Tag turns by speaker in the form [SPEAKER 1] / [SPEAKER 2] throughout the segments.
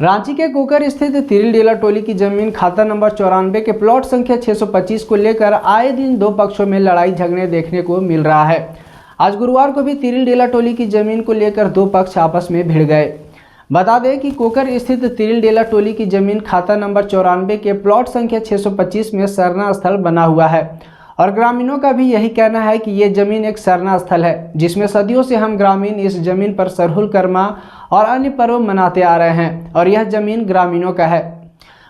[SPEAKER 1] रांची के कोकर स्थित तिरिलडेला टोली की जमीन खाता नंबर 94 के प्लॉट संख्या 625 को लेकर आए दिन दो पक्षों में लड़ाई झगड़े देखने को मिल रहा है। आज गुरुवार को भी तिरिलडेला टोली की जमीन को लेकर दो पक्ष आपस में भिड़ गए। बता दें कि कोकर स्थित तिरिलडेला टोली की जमीन खाता नंबर 94 के प्लॉट संख्या 625 में सरना स्थल बना हुआ है और ग्रामीणों का भी यही कहना है कि ये जमीन एक सरना स्थल है, जिसमें सदियों से हम ग्रामीण इस जमीन पर सरहुल कर्मा और अन्य पर्व मनाते आ रहे हैं और यह जमीन ग्रामीणों का है।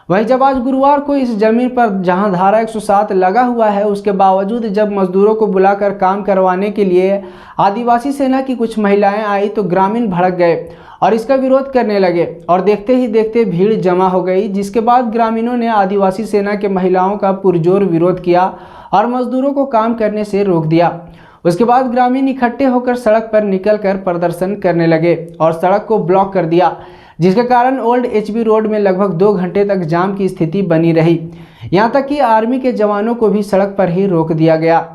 [SPEAKER 1] वहीं जब आज गुरुवार को इस जमीन पर जहां धारा 107 लगा हुआ है, उसके बावजूद जब मजदूरों को बुलाकर काम करवाने के लिए आदिवासी सेना की कुछ महिलाएं आई तो ग्रामीण भड़क गए और इसका विरोध करने लगे और देखते ही देखते भीड़ जमा हो गई, जिसके बाद ग्रामीणों ने आदिवासी सेना के महिलाओं का पुरजोर विरोध किया और मजदूरों को काम करने से रोक दिया। उसके बाद ग्रामीण इकट्ठे होकर सड़क पर निकलकर प्रदर्शन करने लगे और सड़क को ब्लॉक कर दिया, जिसके कारण ओल्ड एचबी रोड में लगभग 2 घंटे तक जाम की स्थिति बनी रही। यहां तक कि आर्मी के जवानों को भी सड़क पर ही रोक दिया गया।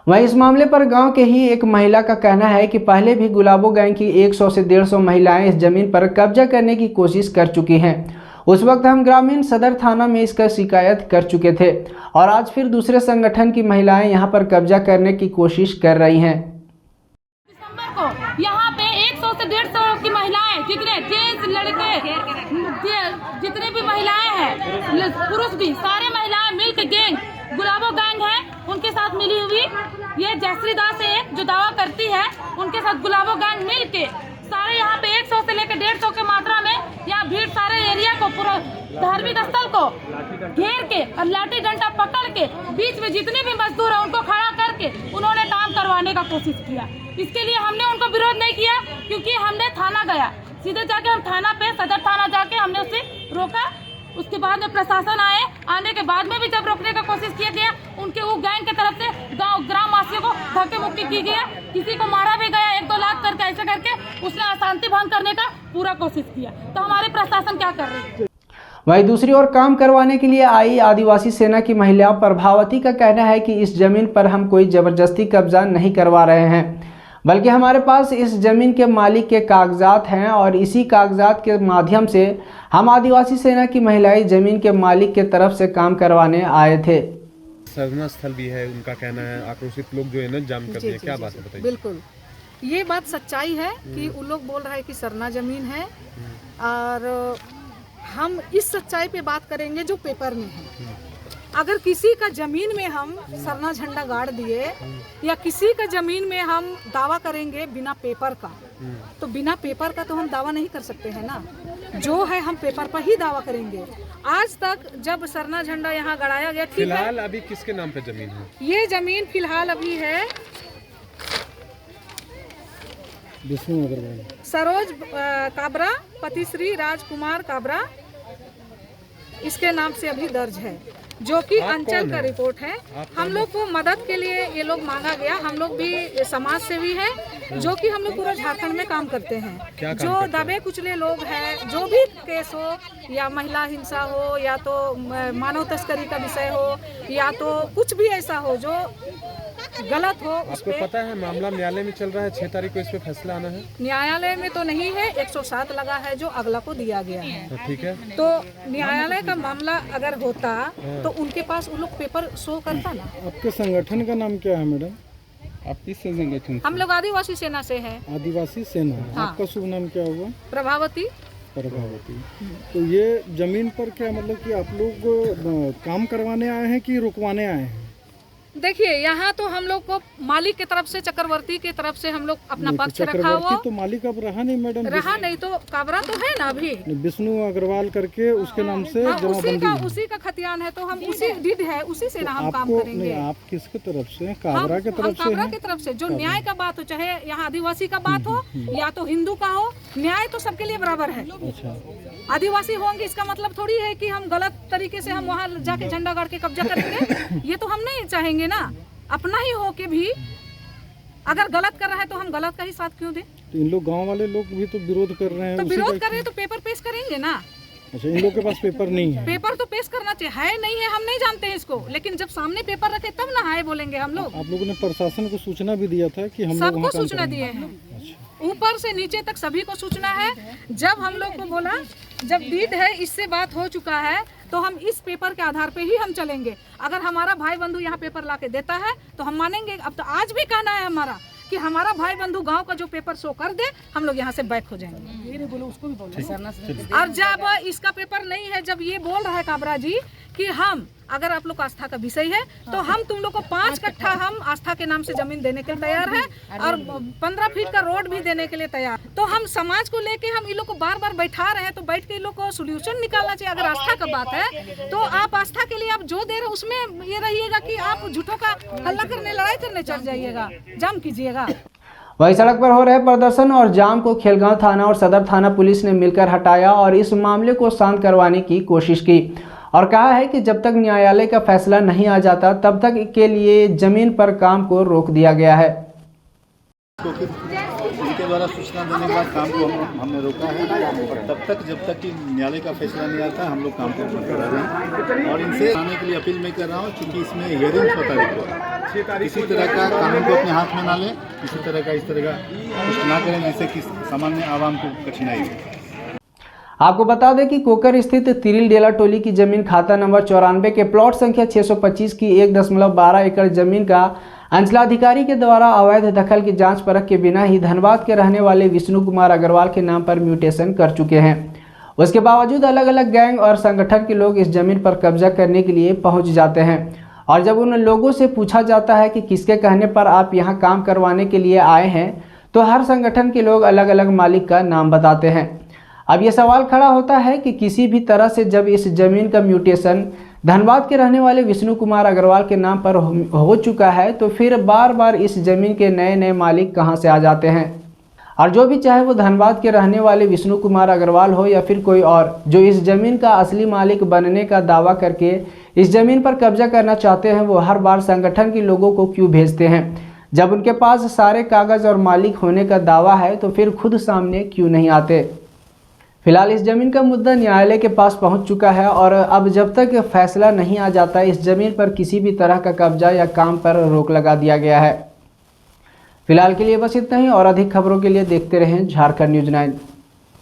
[SPEAKER 1] वहीं इस मामले पर गांव के ही एक महिला का कहना है कि पहले भी गुलाबो गैंग की 100 से 150 महिलाएं इस जमीन पर कब्जा करने की कोशिश कर चुकी हैं। उस वक्त हम ग्रामीण सदर थाना में इसका शिकायत कर चुके थे और आज फिर दूसरे संगठन की महिलाएं यहां पर कब्जा करने की कोशिश कर रही हैं।
[SPEAKER 2] दिसंबर को यहाँ पे 100 से 150 की महिलाएं, जितने जेंट्स लड़के जितने भी महिलाएं हैं, पुरुष भी, सारे महिलाएं मिलकर गैंग गुलाबो गैंग है उनके साथ मिली हुई ये जयश्री दास है जो दावा करती है, उनके साथ गुलाबो गैंग मिल के सारे यहाँ पे 100 से लेकर 150 के मात्रा में यहाँ भीड़ सारे एरिया को, पूरा धार्मिक स्थल को घेर के और लाठी डंडा पकड़ के बीच में जितने भी मजदूर है उनको खड़ा करके उन्होंने काम करवाने का कोशिश किया। इसके लिए हमने उनको विरोध नहीं किया, क्योंकि हमने थाना गया, सीधे जाके हम थाना पे सदर थाना जाके हमने उसे रोका। उसके बाद में प्रशासन आने के बाद में भी जब रोकने का कोशिश किया गया, उनके वो गैंग की तरफ से ग्राम वासियों को धक्के मुक्की की गया, किसी को मारा भी गया 1-2 लाख करके, ऐसे करके उसने अशांति भंग करने का पूरा कोशिश किया। तो हमारे प्रशासन क्या कर रही है।
[SPEAKER 1] वहीं दूसरी ओर काम करवाने के लिए आई आदिवासी सेना की महिला प्रभावती का कहना है कि इस जमीन पर हम कोई जबरदस्ती कब्जा नहीं करवा रहे हैं, बल्कि हमारे पास इस जमीन के मालिक के कागजात हैं और इसी कागजात के माध्यम से हम आदिवासी सेना की महिलाएं जमीन के मालिक के तरफ से काम करवाने आए थे।
[SPEAKER 3] सरना स्थल भी है, उनका कहना है आक्रोशित लोग जो है ना जाम कर दिए, क्या बात है बताइए।
[SPEAKER 4] बिल्कुल ये बात सच्चाई है कि उन लोग बोल रहे हैं कि सरना जमीन है और हम इस सच्चाई पे बात करेंगे जो पेपर में है। अगर किसी का जमीन में हम सरना झंडा गाड़ दिए या किसी का जमीन में हम दावा करेंगे बिना पेपर का, तो बिना पेपर का तो हम दावा नहीं कर सकते हैं ना, जो है हम पेपर पर ही दावा करेंगे। आज तक जब सरना झंडा यहाँ गड़ाया गया,
[SPEAKER 3] फिलहाल अभी किसके नाम पे जमीन है?
[SPEAKER 4] ये जमीन फिलहाल अभी है सरोज काबरा, पति श्री राजकुमार काबरा, इसके नाम से अभी दर्ज है, जो कि अंचल का रिपोर्ट है। हम लोग को मदद के लिए ये लोग मांगा गया। हम लोग भी समाज सेवी हैं, जो कि हम लोग पूरा झारखंड में काम करते हैं। जो दबे कुचले लोग हैं, जो भी केस हो, या महिला हिंसा हो, या तो मानव तस्करी का विषय हो, या तो कुछ भी ऐसा हो जो गलत हो।
[SPEAKER 3] आपको पता है मामला न्यायालय में चल रहा है, 6 तारीख को इस पे फैसला आना है।
[SPEAKER 4] न्यायालय में तो नहीं है, 107 लगा है जो अगला को दिया गया है।
[SPEAKER 3] तो ठीक है,
[SPEAKER 4] तो न्यायालय का मामला अगर होता तो उनके पास वो लोग पेपर शो करता ना।
[SPEAKER 5] आपके संगठन का नाम क्या है मैडम? आप किस संगठन?
[SPEAKER 4] हम लोग आदिवासी सेना से हैं।
[SPEAKER 5] आदिवासी सेना।
[SPEAKER 4] हाँ।
[SPEAKER 5] आपका शुभ नाम क्या होगा?
[SPEAKER 4] प्रभावती।
[SPEAKER 5] प्रभावती। तो ये जमीन पर क्या मतलब कि आप लोग काम करवाने आए हैं कि रुकवाने आए हैं?
[SPEAKER 4] देखिए यहाँ तो हम लोग को मालिक की तरफ से, चक्रवर्ती की तरफ से हम लोग अपना पक्ष रखा हुआ।
[SPEAKER 5] तो मालिक अब रहा नहीं मैडम,
[SPEAKER 4] रहा नहीं तो काबरा तो है ना अभी,
[SPEAKER 5] विष्णु अग्रवाल करके उसके नाम से
[SPEAKER 4] हाँ,
[SPEAKER 5] जमाबंदी है।
[SPEAKER 4] उसी का खतियान है तो हम उसी डीड है उसी से ना हम काम
[SPEAKER 5] आपको
[SPEAKER 4] करेंगे।
[SPEAKER 5] नहीं, आप किसके तरफ से हैं? काबरा के तरफ से
[SPEAKER 4] काबरा
[SPEAKER 5] हैं?
[SPEAKER 4] की तरफ से जो न्याय का बात हो, चाहे यहाँ आदिवासी का बात हो या तो हिंदू का हो, न्याय तो सबके लिए बराबर है।
[SPEAKER 5] अच्छा,
[SPEAKER 4] आदिवासी होंगे इसका मतलब थोड़ी है कि हम गलत तरीके से हम वहाँ जाके झंडा गाड़ के कब्जा करेंगे। ये तो हम नहीं चाहेंगे ना, अपना ही हो के भी अगर गलत कर रहा है तो हम गलत का ही साथ क्यों दें।
[SPEAKER 5] तो इन लोग गांव वाले लोग भी तो विरोध कर रहे हैं।
[SPEAKER 4] तो
[SPEAKER 5] उसी
[SPEAKER 4] विरोध
[SPEAKER 5] का-
[SPEAKER 4] कर रहे हैं तो पेपर पेश करेंगे ना।
[SPEAKER 5] अच्छा, इन लोग के पास पेपर नहीं है।
[SPEAKER 4] पेपर तो पेश करना चाहिए, है नहीं है हम नहीं जानते हैं इसको, लेकिन जब सामने पेपर रखे तब ना हाय बोलेंगे हम लोग।
[SPEAKER 5] आप लोगों ने प्रशासन को सूचना भी दिया था कि हम लोग
[SPEAKER 4] सबको
[SPEAKER 5] वहाँ काम
[SPEAKER 4] सूचना
[SPEAKER 5] करेंगे।
[SPEAKER 4] दिए हैं,
[SPEAKER 5] अच्छा,
[SPEAKER 4] ऊपर से नीचे तक सभी को सूचना है। जब हम लोग को बोला जब डीड है इससे बात हो चुका है तो हम इस पेपर के आधार पे ही हम चलेंगे। अगर हमारा भाई बंधु यहाँ पेपर लाके देता है तो हम मानेंगे। अब तो आज भी कहना है हमारा कि हमारा भाई बंधु गांव का जो पेपर शो कर दे, हम लोग यहाँ से बैक हो जाएंगे। और जब इसका पेपर नहीं है, जब ये बोल रहा है काबरा जी कि हम अगर आप लोग आस्था का विषय है तो हम तुम लोग को 5 कट्ठा हम आस्था के नाम से जमीन देने के लिए तैयार है और 15 फीट का रोड भी देने के लिए तैयार। तो हम समाज को लेके हम इन लोग को बार बार बैठा रहे हैं, तो बैठ के इन लोग को सोल्यूशन निकालना चाहिए। अगर आस्था का बात है तो आप आस्था के लिए आप जो दे रहे उसमें ये रहिएगा कि आप झूठों का हल्ला करने, लड़ाई करने चल जाइएगा, जाम कीजिएगा।
[SPEAKER 1] वहीं सड़क पर हो रहे प्रदर्शन और जाम को खेलगांव थाना और सदर थाना पुलिस ने मिलकर हटाया और इस मामले को शांत करवाने की कोशिश की और कहा है कि जब तक न्यायालय का फैसला नहीं आ जाता तब तक के लिए जमीन पर काम को रोक दिया गया है।
[SPEAKER 6] इनके द्वारा सूचना देने के बाद काम को हमने रोका है और तब तक जब तक कि न्यायालय का फैसला नहीं आता हम लोग काम को बंद करा रहे हैं। और इनसे आने के लिए अपील मैं कर रहा हूँ क्योंकि इसमें हियरिंग होता है, किसी तरह का कानून को अपने हाथ में ना लें, किसी तरह का इस तरह का कुछ ना करें जिससे कि सामान्य आवाम को कठिनाई हो।
[SPEAKER 1] आपको बता दें कि कोकर स्थित तिरिल डेला टोली की जमीन खाता नंबर 94 के प्लॉट संख्या 625 की 1.12 एकड़ जमीन का अंचलाधिकारी के द्वारा अवैध दखल की जांच परख के बिना ही धनबाद के रहने वाले विष्णु कुमार अग्रवाल के नाम पर म्यूटेशन कर चुके हैं। उसके बावजूद अलग अलग गैंग और संगठन के लोग इस जमीन पर कब्जा करने के लिए पहुंच जाते हैं और जब उन लोगों से पूछा जाता है कि किसके कहने पर आप यहाँ काम करवाने के लिए आए हैं तो हर संगठन के लोग अलग अलग मालिक का नाम बताते हैं। अब ये सवाल खड़ा होता है कि किसी भी तरह से जब इस जमीन का म्यूटेशन धनबाद के रहने वाले विष्णु कुमार अग्रवाल के नाम पर हो चुका है तो फिर बार बार इस जमीन के नए नए मालिक कहां से आ जाते हैं। और जो भी चाहे वो धनबाद के रहने वाले विष्णु कुमार अग्रवाल हो या फिर कोई और जो इस जमीन का असली मालिक बनने का दावा करके इस जमीन पर कब्जा करना चाहते हैं, वो हर बार संगठन के लोगों को क्यों भेजते हैं। जब उनके पास सारे कागज और मालिक होने का दावा है तो फिर खुद सामने क्यों नहीं आते। फिलहाल इस जमीन का मुद्दा न्यायालय के पास पहुंच चुका है और अब जब तक फैसला नहीं आ जाता इस जमीन पर किसी भी तरह का कब्जा या काम पर रोक लगा दिया गया है। फिलहाल के लिए बस इतना ही और अधिक खबरों के लिए देखते रहें झारखंड न्यूज़ 9।